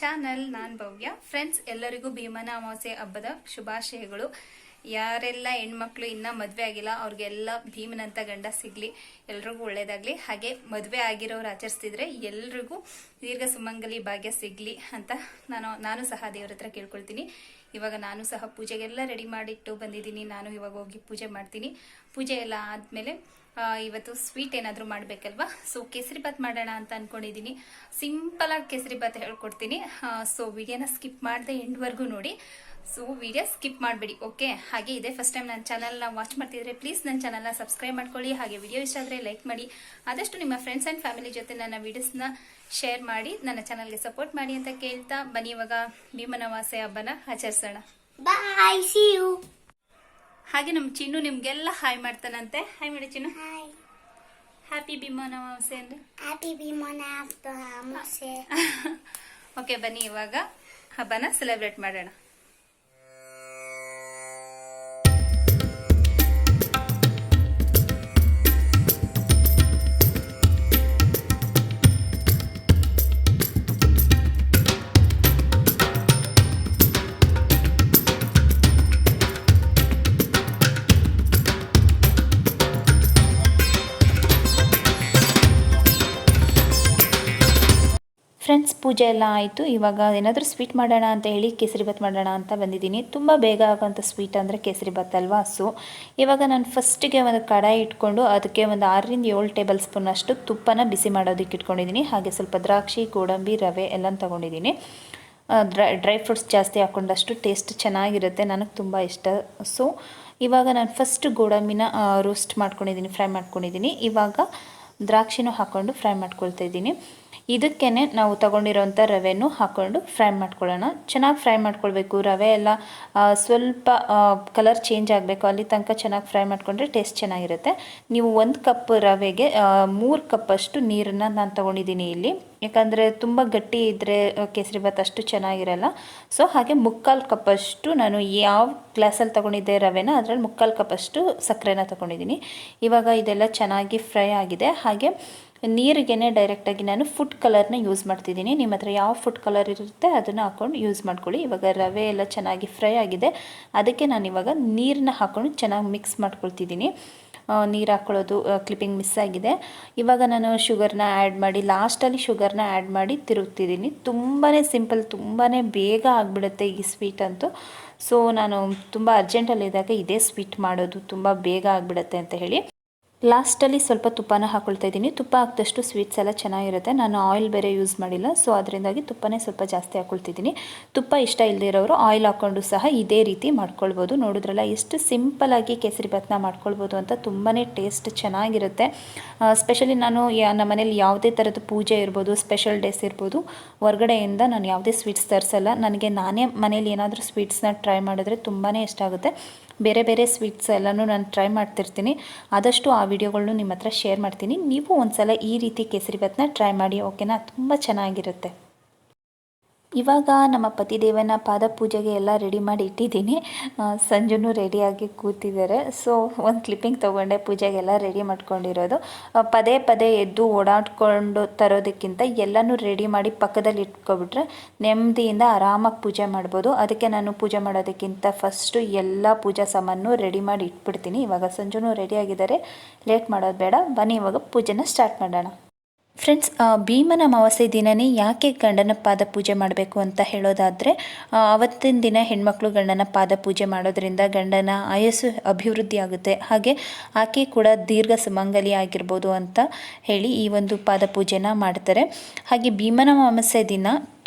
Channel. ನಾನು ಭವ್ಯ. Friends, ಎಲ್ಲರಿಗೂ ಭೀಮನ ಅಮಾವಾಸ್ಯೆ ಹಬ್ಬದ ಶುಭಾಶಯಗಳು. ಯಾರೆಲ್ಲ ಹೆಣ್ಮಕ್ಳು ಇನ್ನೂ ಮದುವೆ ಆಗಿಲ್ಲ ಅವ್ರಿಗೆಲ್ಲ ಭೀಮನಂತ ಗಂಡ ಸಿಗಲಿ, ಎಲ್ರಿಗೂ ಒಳ್ಳೇದಾಗಲಿ. ಹಾಗೆ ಮದುವೆ ಆಗಿರೋರು ಆಚರಿಸ್ತಿದ್ರೆ ಎಲ್ರಿಗೂ ದೀರ್ಘ ಸುಮಂಗಲಿ ಭಾಗ್ಯ ಸಿಗಲಿ ಅಂತ ನಾನು ಸಹ ದೇವ್ರ ಹತ್ರ ಕೇಳ್ಕೊಳ್ತೀನಿ. ಇವಾಗ ನಾನು ಸಹ ಪೂಜೆಗೆಲ್ಲ ರೆಡಿ ಮಾಡಿಟ್ಟು ಬಂದಿದ್ದೀನಿ. ನಾನು ಇವಾಗ ಹೋಗಿ ಪೂಜೆ ಮಾಡ್ತೀನಿ. ಪೂಜೆ ಎಲ್ಲ ಆದಮೇಲೆ ಇವತ್ತು ಸ್ವೀಟ್ ಏನಾದರೂ ಮಾಡಬೇಕಲ್ವಾ, ಸೊ ಕೇಸರಿಬಾತ್ ಮಾಡೋಣ ಅಂತ ಅಂದ್ಕೊಂಡಿದ್ದೀನಿ. ಸಿಂಪಲಾಗಿ ಕೇಸರಿಬಾತ್ ಹೇಳ್ಕೊಡ್ತೀನಿ. ಸೊ ವಿಡಿಯೋನ ಸ್ಕಿಪ್ ಮಾಡದೆ ಎಂಡ್ವರೆಗೂ ನೋಡಿ. ಸೊ ವಿಡಿಯೋ ಸ್ಕಿಪ್ ಮಾಡಬೇಡಿ, ಓಕೆ? ಹಾಗೆ ಇದೇ ಫಸ್ಟ್ ಟೈಮ್ ನನ್ನ ಚಾನಲ್ನ ವಾಚ್ ಮಾಡ್ತಿದ್ರೆ ಪ್ಲೀಸ್ ನನ್ನ ಚಾನಲ್ನ ಸಬ್ಸ್ಕ್ರೈಬ್ ಮಾಡ್ಕೊಳ್ಳಿ. ಹಾಗೆ ವಿಡಿಯೋ ಇಷ್ಟ ಆದರೆ ಲೈಕ್ ಮಾಡಿ. ಆದಷ್ಟು ನಿಮ್ಮ ಫ್ರೆಂಡ್ಸ್ ಆ್ಯಂಡ್ ಫ್ಯಾಮಿಲಿ ಜೊತೆ ನನ್ನ ವಿಡಿಯೋಸ್ನ ಶೇರ್ ಮಾಡಿ ನನ್ನ ಚಾನಲ್ಗೆ ಸಪೋರ್ಟ್ ಮಾಡಿ ಅಂತ ಕೇಳ್ತಾ ಬನ್ನಿ ಇವಾಗ ಭೀಮನ ಅಮಾವಾಸ್ಯೆ ಹಬ್ಬನ ಆಚರಿಸೋಣ. ಬಾಯ್, ಸಿ ಯು. ಹಾಗೆ ನಮ್ಮ ಚಿನ್ನು ನಿಮ್ಗೆಲ್ಲ ಹಾಯ್ ಮಾಡ್ತಾನಂತೆ. ಹಾಯ್ ಮಾಡಿ ಚಿನ್ನು. ಹಾಯ್. ಹ್ಯಾಪಿ ಭೀಮನ ಅಮಾವಾಸ್ಯೆ ಅಂದ್ರೆ ಹ್ಯಾಪಿ ಭೀಮನ ಅಮಾವಾಸ್ಯೆ. ಓಕೆ, ಬನ್ನಿ ಇವಾಗ ಹಬ್ಬನ ಸೆಲೆಬ್ರೇಟ್ ಮಾಡೋಣ. ಫ್ರೆಂಡ್ಸ್, ಪೂಜೆ ಎಲ್ಲ ಆಯಿತು. ಇವಾಗ ಏನಾದರೂ ಸ್ವೀಟ್ ಮಾಡೋಣ ಅಂತ ಹೇಳಿ ಕೇಸರಿಬಾತ್ ಮಾಡೋಣ ಅಂತ ಬಂದಿದ್ದೀನಿ. ತುಂಬ ಬೇಗ ಆಗೋಂಥ ಸ್ವೀಟ್ ಅಂದರೆ ಕೇಸರಿಬಾತ್ ಅಲ್ವಾ. ಸೊ ಇವಾಗ ನಾನು ಫಸ್ಟಿಗೆ ಒಂದು ಕಡಾಯಿ ಇಟ್ಕೊಂಡು ಅದಕ್ಕೆ ಒಂದು 6ರಿಂದ 7 ಟೇಬಲ್ ಸ್ಪೂನ್ ಅಷ್ಟು ತುಪ್ಪನ ಬಿಸಿ ಮಾಡೋದಕ್ಕೆ ಇಟ್ಕೊಂಡಿದ್ದೀನಿ. ಹಾಗೆ ಸ್ವಲ್ಪ ದ್ರಾಕ್ಷಿ, ಗೋಡಂಬಿ, ರವೆ ಎಲ್ಲ ತೊಗೊಂಡಿದ್ದೀನಿ. ಡ್ರೈ ಫ್ರೂಟ್ಸ್ ಜಾಸ್ತಿ ಹಾಕ್ಕೊಂಡಷ್ಟು ಟೇಸ್ಟ್ ಚೆನ್ನಾಗಿರುತ್ತೆ, ನನಗೆ ತುಂಬ ಇಷ್ಟ. ಸೊ ಇವಾಗ ನಾನು ಫಸ್ಟ್ ಗೋಡಂಬಿನ ರೋಸ್ಟ್ ಮಾಡ್ಕೊಂಡಿದ್ದೀನಿ, ಫ್ರೈ ಮಾಡ್ಕೊಂಡಿದ್ದೀನಿ. ಇವಾಗ ದ್ರಾಕ್ಷಿನೂ ಹಾಕ್ಕೊಂಡು ಫ್ರೈ ಮಾಡ್ಕೊಳ್ತಾ ಇದ್ದೀನಿ. ಇದಕ್ಕೇ ನಾವು ತೊಗೊಂಡಿರೋಂಥ ರವೆನೂ ಹಾಕ್ಕೊಂಡು ಫ್ರೈ ಮಾಡ್ಕೊಳ್ಳೋಣ. ಚೆನ್ನಾಗಿ ಫ್ರೈ ಮಾಡ್ಕೊಳ್ಬೇಕು. ರವೆ ಎಲ್ಲ ಸ್ವಲ್ಪ ಕಲರ್ ಚೇಂಜ್ ಆಗಬೇಕು, ಅಲ್ಲಿ ತನಕ ಚೆನ್ನಾಗಿ ಫ್ರೈ ಮಾಡಿಕೊಂಡ್ರೆ ಟೇಸ್ಟ್ ಚೆನ್ನಾಗಿರುತ್ತೆ. ನೀವು 1 ಕಪ್ ರವೆಗೆ 3 ಕಪ್ಪಷ್ಟು ನೀರನ್ನು ನಾನು ತೊಗೊಂಡಿದ್ದೀನಿ ಇಲ್ಲಿ. ಯಾಕಂದರೆ ತುಂಬ ಗಟ್ಟಿ ಇದ್ದರೆ ಕೇಸರಿಬಾತ್ ಅಷ್ಟು ಚೆನ್ನಾಗಿರಲ್ಲ. ಸೊ ಹಾಗೆ 3/4 ಕಪ್ಪಷ್ಟು ನಾನು ಯಾವ ಗ್ಲಾಸಲ್ಲಿ ತೊಗೊಂಡಿದ್ದೆ ರವೆನ ಅದರಲ್ಲಿ 3/4 ಕಪ್ಪಷ್ಟು ಸಕ್ಕರೆನ ತೊಗೊಂಡಿದ್ದೀನಿ. ಇವಾಗ ಇದೆಲ್ಲ ಚೆನ್ನಾಗಿ ಫ್ರೈ ಆಗಿದೆ. ಹಾಗೆ ನೀರಿಗೇ ಡೈರೆಕ್ಟಾಗಿ ನಾನು ಫುಡ್ ಕಲರ್ನ ಯೂಸ್ ಮಾಡ್ತಿದ್ದೀನಿ. ನಿಮ್ಮ ಹತ್ರ ಯಾವ ಫುಡ್ ಕಲರ್ ಇರುತ್ತೆ ಅದನ್ನು ಹಾಕ್ಕೊಂಡು ಯೂಸ್ ಮಾಡ್ಕೊಳ್ಳಿ. ಇವಾಗ ರವೆ ಎಲ್ಲ ಚೆನ್ನಾಗಿ ಫ್ರೈ ಆಗಿದೆ, ಅದಕ್ಕೆ ನಾನು ಇವಾಗ ನೀರನ್ನ ಹಾಕ್ಕೊಂಡು ಚೆನ್ನಾಗಿ ಮಿಕ್ಸ್ ಮಾಡ್ಕೊಳ್ತಿದ್ದೀನಿ. ನೀರು ಹಾಕ್ಕೊಳ್ಳೋದು ಕ್ಲಿಪ್ಪಿಂಗ್ ಮಿಸ್ ಆಗಿದೆ. ಇವಾಗ ನಾನು ಶುಗರ್ನ ಆ್ಯಡ್ ಮಾಡಿ ಲಾಸ್ಟಲ್ಲಿ ಶುಗರ್ನ ಆ್ಯಡ್ ಮಾಡಿ ತಿರುಗ್ತಿದ್ದೀನಿ. ತುಂಬಾ ಸಿಂಪಲ್, ತುಂಬಾ ಬೇಗ ಆಗಿಬಿಡುತ್ತೆ ಈ ಸ್ವೀಟ್ ಅಂತೂ. ಸೊ ನಾನು ತುಂಬ ಅರ್ಜೆಂಟಲ್ಲಿದ್ದಾಗ ಇದೇ ಸ್ವೀಟ್ ಮಾಡೋದು, ತುಂಬ ಬೇಗ ಆಗಿಬಿಡುತ್ತೆ ಅಂತ ಹೇಳಿ ಲಾಸ್ಟಲ್ಲಿ ಸ್ವಲ್ಪ ತುಪ್ಪನ ಹಾಕ್ಕೊಳ್ತಾ ಇದ್ದೀನಿ. ತುಪ್ಪ ಹಾಕಿದಷ್ಟು ಸ್ವೀಟ್ಸ್ ಎಲ್ಲ ಚೆನ್ನಾಗಿರುತ್ತೆ. ನಾನು ಆಯಿಲ್ ಬೇರೆ ಯೂಸ್ ಮಾಡಿಲ್ಲ, ಸೊ ಅದರಿಂದಾಗಿ ತುಪ್ಪನೇ ಸ್ವಲ್ಪ ಜಾಸ್ತಿ ಹಾಕ್ಕೊಳ್ತಿದ್ದೀನಿ. ತುಪ್ಪ ಇಷ್ಟ ಇಲ್ಲದೇ ಇರೋರು ಆಯಿಲ್ ಹಾಕ್ಕೊಂಡು ಸಹ ಇದೇ ರೀತಿ ಮಾಡ್ಕೊಳ್ಬೋದು. ನೋಡಿದ್ರಲ್ಲ ಎಷ್ಟು ಸಿಂಪಲಾಗಿ ಕೇಸರಿಬಾತ್ನ ಮಾಡ್ಕೊಳ್ಬೋದು ಅಂತ. ತುಂಬಾ ಟೇಸ್ಟ್ ಚೆನ್ನಾಗಿರುತ್ತೆ. ಸ್ಪೆಷಲಿ ನಾನು ನಮ್ಮ ಮನೇಲಿ ಯಾವುದೇ ಥರದ ಪೂಜೆ ಇರ್ಬೋದು, ಸ್ಪೆಷಲ್ ಡೇಸ್ ಇರ್ಬೋದು, ಹೊರಗಡೆಯಿಂದ ನಾನು ಯಾವುದೇ ಸ್ವೀಟ್ಸ್ ತರಿಸಲ್ಲ. ನನಗೆ ನಾನೇ ಮನೇಲಿ ಏನಾದರೂ ಸ್ವೀಟ್ಸ್ನ ಟ್ರೈ ಮಾಡಿದ್ರೆ ತುಂಬಾ ಇಷ್ಟ ಆಗುತ್ತೆ. ಬೇರೆ ಬೇರೆ ಸ್ವೀಟ್ಸ್ ಎಲ್ಲನೂ ನಾನು ಟ್ರೈ ಮಾಡ್ತಿರ್ತೀನಿ. ಆದಷ್ಟು ಆ ವಿಡಿಯೋಗಳನ್ನೂ ನಿಮ್ಮ ಹತ್ರ ಶೇರ್ ಮಾಡ್ತೀನಿ. ನೀವು ಒಂದ್ಸಲ ಈ ರೀತಿ ಕೇಸರಿಬಾತ್ನ ಟ್ರೈ ಮಾಡಿ, ಓಕೆನಾ? ತುಂಬ ಚೆನ್ನಾಗಿರುತ್ತೆ. ಇವಾಗ ನಮ್ಮ ಪತಿದೇವನ ಪಾದ ಪೂಜೆಗೆ ಎಲ್ಲ ರೆಡಿ ಮಾಡಿ ಇಟ್ಟಿದ್ದೀನಿ. ಸಂಜುನೂ ರೆಡಿಯಾಗಿ ಕೂತಿದ್ದಾರೆ. ಸೊ ಒಂದು ಕ್ಲಿಪ್ಪಿಂಗ್ ತೊಗೊಂಡೆ ಪೂಜೆಗೆಲ್ಲ ರೆಡಿ ಮಾಡ್ಕೊಂಡಿರೋದು. ಪದೇ ಪದೇ ಎದ್ದು ಓಡಾಡ್ಕೊಂಡು ತರೋದಕ್ಕಿಂತ ಎಲ್ಲನೂ ರೆಡಿ ಮಾಡಿ ಪಕ್ಕದಲ್ಲಿ ಇಟ್ಕೊಬಿಟ್ರೆ ನೆಮ್ಮದಿಯಿಂದ ಆರಾಮಾಗಿ ಪೂಜೆ ಮಾಡ್ಬೋದು. ಅದಕ್ಕೆ ನಾನು ಪೂಜೆ ಮಾಡೋದಕ್ಕಿಂತ ಫಸ್ಟು ಎಲ್ಲ ಪೂಜಾ ಸಾಮಾನು ರೆಡಿ ಮಾಡಿ ಇಟ್ಬಿಡ್ತೀನಿ. ಇವಾಗ ಸಂಜುನೂ ರೆಡಿಯಾಗಿದ್ದಾರೆ, ಲೇಟ್ ಮಾಡೋದು ಬೇಡ. ಬನ್ನಿ ಇವಾಗ ಪೂಜೆನ ಸ್ಟಾರ್ಟ್ ಮಾಡೋಣ. ಫ್ರೆಂಡ್ಸ್, ಭೀಮನ ಅಮಾವಾಸ್ಯೆ ದಿನವೇ ಯಾಕೆ ಗಂಡನ ಪಾದ ಪೂಜೆ ಮಾಡಬೇಕು ಅಂತ ಹೇಳೋದಾದರೆ, ಆವತ್ತಿನ ದಿನ ಹೆಣ್ಮಕ್ಳು ಗಂಡನ ಪಾದ ಪೂಜೆ ಮಾಡೋದ್ರಿಂದ ಗಂಡನ ಆಯಸ್ಸು ಅಭಿವೃದ್ಧಿ ಆಗುತ್ತೆ. ಹಾಗೆ ಆಕೆ ಕೂಡ ದೀರ್ಘ ಸುಮಂಗಲಿ ಆಗಿರ್ಬೋದು ಅಂತ ಹೇಳಿ ಈ ಒಂದು ಪಾದ ಪೂಜೆನ ಮಾಡ್ತಾರೆ. ಹಾಗೆ ಭೀಮನ ಅಮಾವಾಸ್ಯೆ ದಿನ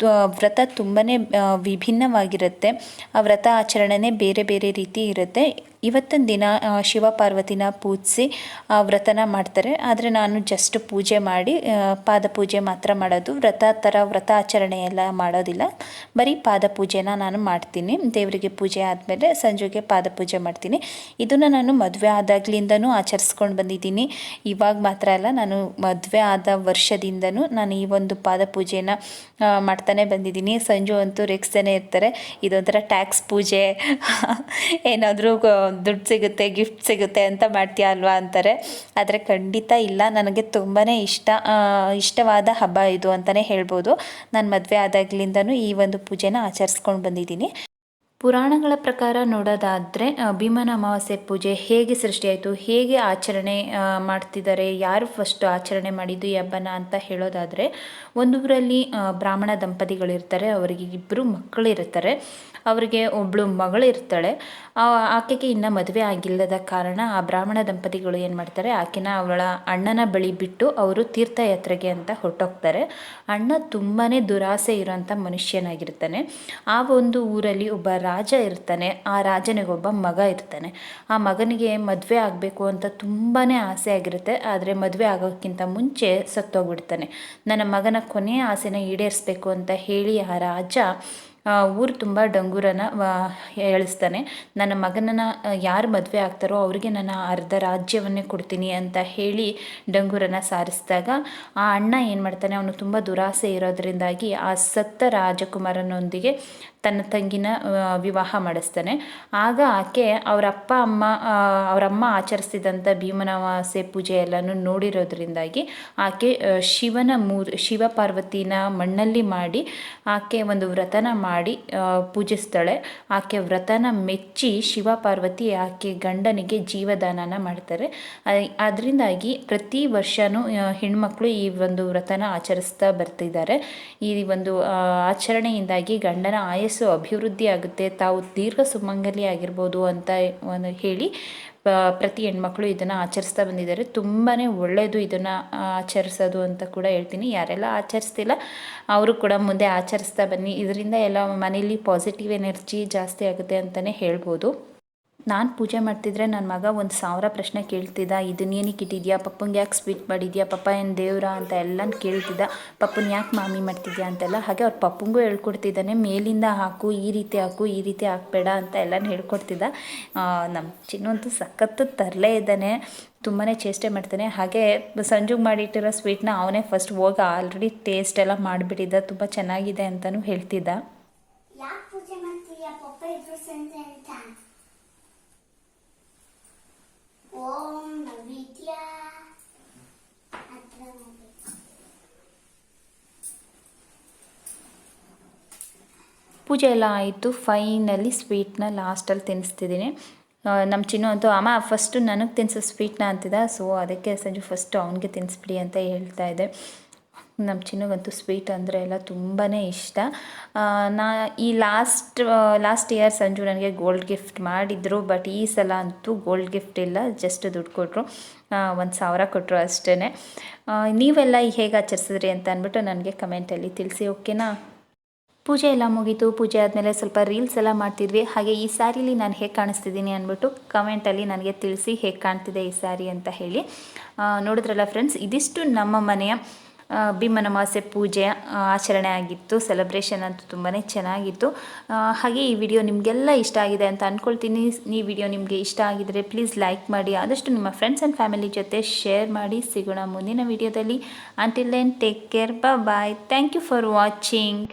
ವ್ರತ ತುಂಬಾ ವಿಭಿನ್ನವಾಗಿರುತ್ತೆ. ಆ ವ್ರತ ಆಚರಣೆನೇ ಬೇರೆ ಬೇರೆ ರೀತಿ ಇರುತ್ತೆ. ಇವತ್ತಿನ ದಿನ ಶಿವ ಪಾರ್ವತಿನ ಪೂಜಿಸಿ ವ್ರತನ ಮಾಡ್ತಾರೆ. ಆದರೆ ನಾನು ಜಸ್ಟ್ ಪೂಜೆ ಮಾಡಿ ಪಾದ ಪೂಜೆ ಮಾತ್ರ ಮಾಡೋದು. ವ್ರತ ಆಚರಣೆ ಎಲ್ಲ ಮಾಡೋದಿಲ್ಲ, ಬರೀ ಪಾದ ಪೂಜೆನ ನಾನು ಮಾಡ್ತೀನಿ. ದೇವರಿಗೆ ಪೂಜೆ ಆದಮೇಲೆ ಸಂಜೆಗೆ ಪಾದ ಪೂಜೆ ಮಾಡ್ತೀನಿ. ಇದನ್ನು ನಾನು ಮದುವೆ ಆದಾಗ್ಲಿಂದನೂ ಆಚರಿಸ್ಕೊಂಡು ಬಂದಿದ್ದೀನಿ. ಇವಾಗ ಮಾತ್ರ ಅಲ್ಲ, ನಾನು ಮದುವೆ ಆದ ವರ್ಷದಿಂದನೂ ನಾನು ಈ ಒಂದು ಪಾದ ಪೂಜೆನ ಮಾಡ್ತಾ ಮಾಡ್ತಾನೆ ಬಂದಿದ್ದೀನಿ. ಸಂಜು ಅಂತೂ ರೆಕ್ಸ್ತಾನೆ ಇರ್ತಾರೆ, ಇದೊಂಥರ ಟ್ಯಾಕ್ಸ್ ಪೂಜೆ, ಏನಾದರೂ ದುಡ್ಡು ಸಿಗುತ್ತೆ, ಗಿಫ್ಟ್ ಸಿಗುತ್ತೆ ಅಂತ ಮಾಡ್ತೀಯ ಅಲ್ವಾ ಅಂತಾರೆ. ಆದರೆ ಖಂಡಿತ ಇಲ್ಲ, ನನಗೆ ತುಂಬಾ ಇಷ್ಟವಾದ ಹಬ್ಬ ಇದು ಅಂತಲೇ ಹೇಳ್ಬೋದು. ನಾನು ಮದುವೆ ಆದಾಗ್ಲಿಂದನೂ ಈ ಒಂದು ಪೂಜೆನ ಆಚರಿಸ್ಕೊಂಡು ಬಂದಿದ್ದೀನಿ. ಪುರಾಣಗಳ ಪ್ರಕಾರ ನೋಡೋದಾದರೆ ಭೀಮನ ಅಮಾವಾಸ್ಯೆ ಪೂಜೆ ಹೇಗೆ ಸೃಷ್ಟಿಯಾಯಿತು, ಹೇಗೆ ಆಚರಣೆ ಮಾಡ್ತಿದ್ದಾರೆ, ಯಾರು ಫಸ್ಟ್ ಆಚರಣೆ ಮಾಡಿದ್ದು ಈ ಹಬ್ಬನ ಅಂತ ಹೇಳೋದಾದರೆ, ಒಂದು ಊರಲ್ಲಿ ಬ್ರಾಹ್ಮಣ ದಂಪತಿಗಳಿರ್ತಾರೆ. ಅವರಿಗೆ 2 ಮಕ್ಕಳಿರ್ತಾರೆ. ಅವರಿಗೆ ಒಬ್ಬಳು ಮಗಳಿರ್ತಾಳೆ. ಆಕೆಗೆ ಇನ್ನೂ ಮದುವೆ ಆಗಿಲ್ಲದ ಕಾರಣ ಆ ಬ್ರಾಹ್ಮಣ ದಂಪತಿಗಳು ಏನು ಮಾಡ್ತಾರೆ, ಆಕೆನ ಅವಳ ಅಣ್ಣನ ಬಳಿ ಬಿಟ್ಟು ಅವರು ತೀರ್ಥಯಾತ್ರೆಗೆ ಅಂತ ಹೊರಟೋಗ್ತಾರೆ. ಅಣ್ಣ ತುಂಬಾ ದುರಾಸೆ ಇರೋಂಥ ಮನುಷ್ಯನಾಗಿರ್ತಾನೆ. ಆ ಒಂದು ಊರಲ್ಲಿ ಒಬ್ಬ ರಾಜ ಇರ್ತಾನೆ. ಆ ರಾಜನಿಗೊಬ್ಬ ಮಗ ಇರ್ತಾನೆ. ಆ ಮಗನಿಗೆ ಮದುವೆ ಆಗಬೇಕು ಅಂತ ತುಂಬಾ ಆಸೆ ಆಗಿರುತ್ತೆ. ಆದರೆ ಮದುವೆ ಆಗೋಕ್ಕಿಂತ ಮುಂಚೆ ಸತ್ತೋಗ್ಬಿಡ್ತಾನೆ. ನನ್ನ ಮಗನ ಕೊನೆಯ ಆಸೆನ ಈಡೇರಿಸ್ಬೇಕು ಅಂತ ಹೇಳಿ ಆ ರಾಜ ಊರು ತುಂಬ ಡಂಗೂರನ ಹೇಳಿಸ್ತಾನೆ. ನನ್ನ ಮಗನನ್ನು ಯಾರು ಮದುವೆ ಆಗ್ತಾರೋ ಅವರಿಗೆ ನಾನು ಅರ್ಧ ರಾಜ್ಯವನ್ನೇ ಕೊಡ್ತೀನಿ ಅಂತ ಹೇಳಿ ಡಂಗೂರನ ಸಾರಿಸಿದಾಗ ಆ ಅಣ್ಣ ಏನು ಮಾಡ್ತಾನೆ, ಅವನು ತುಂಬ ದುರಾಸೆ ಇರೋದ್ರಿಂದಾಗಿ ಆ ಸತ್ತ ರಾಜಕುಮಾರನೊಂದಿಗೆ ತನ್ನ ತಂಗಿನ ವಿವಾಹ ಮಾಡಿಸ್ತಾನೆ. ಆಗ ಆಕೆ ಅವರಮ್ಮ ಆಚರಿಸ್ತಿದ್ದಂಥ ಭೀಮನ ಅಮಾವಾಸ್ಯೆ ಪೂಜೆ ಎಲ್ಲನೂ ನೋಡಿರೋದ್ರಿಂದಾಗಿ ಆಕೆ ಶಿವ ಪಾರ್ವತಿನ ಮಣ್ಣಲ್ಲಿ ಮಾಡಿ ಆಕೆ ಒಂದು ವ್ರತನ ಮಾಡಿ ಪೂಜಿಸ್ತಾಳೆ. ಆಕೆ ವ್ರತನ ಮೆಚ್ಚಿ ಶಿವ ಪಾರ್ವತಿ ಆಕೆ ಗಂಡನಿಗೆ ಜೀವದಾನನ ಮಾಡ್ತಾರೆ. ಅದರಿಂದಾಗಿ ಪ್ರತಿ ವರ್ಷವೂ ಹೆಣ್ಮಕ್ಳು ಈ ಒಂದು ವ್ರತನ ಆಚರಿಸ್ತಾ ಬರ್ತಿದ್ದಾರೆ. ಈ ಒಂದು ಆಚರಣೆಯಿಂದಾಗಿ ಗಂಡನ ಆಯಸ್ಸು ಅಭಿವೃದ್ಧಿ ಆಗುತ್ತೆ, ತಾವು ದೀರ್ಘ ಸುಮಂಗಲಿ ಆಗಿರ್ಬೋದು ಅಂತ ಹೇಳಿ ಪ್ರತಿ ಹೆಣ್ಮಕ್ಳು ಇದನ್ನು ಆಚರಿಸ್ತಾ ಬಂದಿದ್ದಾರೆ. ತುಂಬಾ ಒಳ್ಳೆಯದು ಇದನ್ನು ಆಚರಿಸೋದು ಅಂತ ಕೂಡ ಹೇಳ್ತೀನಿ. ಯಾರೆಲ್ಲ ಆಚರಿಸ್ತಿಲ್ಲ ಅವರು ಕೂಡ ಮುಂದೆ ಆಚರಿಸ್ತಾ ಬನ್ನಿ. ಇದರಿಂದ ಎಲ್ಲ ಮನೇಲಿ ಪಾಸಿಟಿವ್ ಎನರ್ಜಿ ಜಾಸ್ತಿ ಆಗುತ್ತೆ ಅಂತಲೇ ಹೇಳ್ಬೋದು. ನಾನು ಪೂಜೆ ಮಾಡ್ತಿದ್ರೆ ನನ್ನ ಮಗ 1000 ಪ್ರಶ್ನೆ ಕೇಳ್ತಿದ್ದ. ಇದನ್ನೇನಕ್ಕೆ ಇಟ್ಟಿದ್ಯಾ, ಪಪ್ಪಂಗೆ ಯಾಕೆ ಸ್ವೀಟ್ ಮಾಡಿದ್ಯಾ, ಪಪ್ಪ ಏನು ದೇವ್ರಾ ಅಂತ ಎಲ್ಲ ಕೇಳ್ತಿದ್ದ. ಪಪ್ಪನ ಯಾಕೆ ಮಾಮಿ ಮಾಡ್ತಿದ್ಯಾ ಅಂತೆಲ್ಲ. ಹಾಗೆ ಅವ್ರ ಪಪ್ಪಂಗೂ ಹೇಳ್ಕೊಡ್ತಿದ್ದಾನೆ, ಮೇಲಿಂದ ಹಾಕು, ಈ ರೀತಿ ಹಾಕು, ಈ ರೀತಿ ಹಾಕ್ಬೇಡ ಅಂತ ಎಲ್ಲ ಹೇಳ್ಕೊಡ್ತಿದ್ದ. ನಮ್ಮ ಚಿನ್ನು ಅಂತೂ ಸಖತ್ತು ತರಲೇ ಇದ್ದಾನೆ, ತುಂಬಾ ಚೇಷ್ಟೆ ಮಾಡ್ತಾನೆ. ಹಾಗೆ ಸಂಜುಗೆ ಮಾಡಿಟ್ಟಿರೋ ಸ್ವೀಟ್ನ ಅವನೇ ಫಸ್ಟ್ ಹೋಗಿ ಆಲ್ರೆಡಿ ಟೇಸ್ಟ್ ಎಲ್ಲ ಮಾಡಿಬಿಟ್ಟಿದ್ದ. ತುಂಬ ಚೆನ್ನಾಗಿದೆ ಅಂತಲೂ ಹೇಳ್ತಿದ್ದ. ಯಾಕೆ ಪೂಜೆ ಮಾಡ್ತೀಯಾ, ಪಪ್ಪ ಇದ್ರು ಸಂತೆ ಅಂತ. ಓಂ ನವಿದ್ಯ ಹತ್ರ ಪೂಜೆ ಎಲ್ಲ ಆಯಿತು. ಫೈನಲಿ ಸ್ವೀಟ್ನ ಲಾಸ್ಟಲ್ಲಿ ತಿನ್ನಿಸ್ತಿದ್ದೀನಿ. ನಮ್ಮ ಚಿನ್ನು ಅಂತೂ ಅಮ್ಮ ಫಸ್ಟು ನನಗೆ ತಿನ್ನಿಸೋ ಸ್ವೀಟ್ನ ಅಂತಿದ್ದ. ಸೊ ಅದಕ್ಕೆ ಸಂಜು ಫಸ್ಟು ಅವನಿಗೆ ತಿನ್ನಿಸ್ಬಿಡಿ ಅಂತ ಹೇಳ್ತಾ ಇದ್ದೆ. ನಮ್ಮ ಚಿನ್ನಗಂತೂ ಸ್ವೀಟ್ ಅಂದರೆ ಎಲ್ಲ ತುಂಬಾ ಇಷ್ಟ. ಈ ಲಾಸ್ಟ್ ಇಯರ್ ಸಂಜು ನನಗೆ ಗೋಲ್ಡ್ ಗಿಫ್ಟ್ ಮಾಡಿದ್ರು. ಬಟ್ ಈ ಸಲ ಅಂತೂ ಗೋಲ್ಡ್ ಗಿಫ್ಟ್ ಇಲ್ಲ, ಜಸ್ಟ್ ದುಡ್ಡು ಕೊಟ್ಟರು, 1000 ಕೊಟ್ಟರು ಅಷ್ಟೇ. ನೀವೆಲ್ಲ ಹೇಗೆ ಆಚರಿಸಿದ್ರಿ ಅಂತ ಅಂದ್ಬಿಟ್ಟು ನನಗೆ ಕಮೆಂಟಲ್ಲಿ ತಿಳಿಸಿ, ಓಕೆನಾ. ಪೂಜೆ ಎಲ್ಲ ಮುಗೀತು. ಪೂಜೆ ಆದಮೇಲೆ ಸ್ವಲ್ಪ ರೀಲ್ಸ್ ಎಲ್ಲ ಮಾಡ್ತಿದ್ವಿ. ಹಾಗೆ ಈ ಸ್ಯಾರಿಲಿ ನಾನು ಹೇಗೆ ಕಾಣಿಸ್ತಿದ್ದೀನಿ ಅಂದ್ಬಿಟ್ಟು ಕಮೆಂಟಲ್ಲಿ ನನಗೆ ತಿಳಿಸಿ ಹೇಗೆ ಕಾಣ್ತಿದೆ ಈ ಸ್ಯಾರಿ ಅಂತ ಹೇಳಿ. ನೋಡಿದ್ರಲ್ಲ ಫ್ರೆಂಡ್ಸ್, ಇದಿಷ್ಟು ನಮ್ಮ ಮನೆಯ ಭೀಮನ ಅಮಾವಾಸ್ಯೆ ಪೂಜೆಯ ಆಚರಣೆ ಆಗಿತ್ತು. ಸೆಲೆಬ್ರೇಷನ್ ಅಂತೂ ತುಂಬಾ ಚೆನ್ನಾಗಿತ್ತು. ಹಾಗೆ ಈ ವಿಡಿಯೋ ನಿಮಗೆಲ್ಲ ಇಷ್ಟ ಆಗಿದೆ ಅಂತ ಅಂದ್ಕೊಳ್ತೀನಿ. ಈ ವಿಡಿಯೋ ನಿಮಗೆ ಇಷ್ಟ ಆಗಿದರೆ ಪ್ಲೀಸ್ ಲೈಕ್ ಮಾಡಿ, ಆದಷ್ಟು ನಿಮ್ಮ ಫ್ರೆಂಡ್ಸ್ ಆ್ಯಂಡ್ ಫ್ಯಾಮಿಲಿ ಜೊತೆ ಶೇರ್ ಮಾಡಿ. ಸಿಗೋಣ ಮುಂದಿನ ವಿಡಿಯೋದಲ್ಲಿ. Until then take care, bye. Thank you for watching.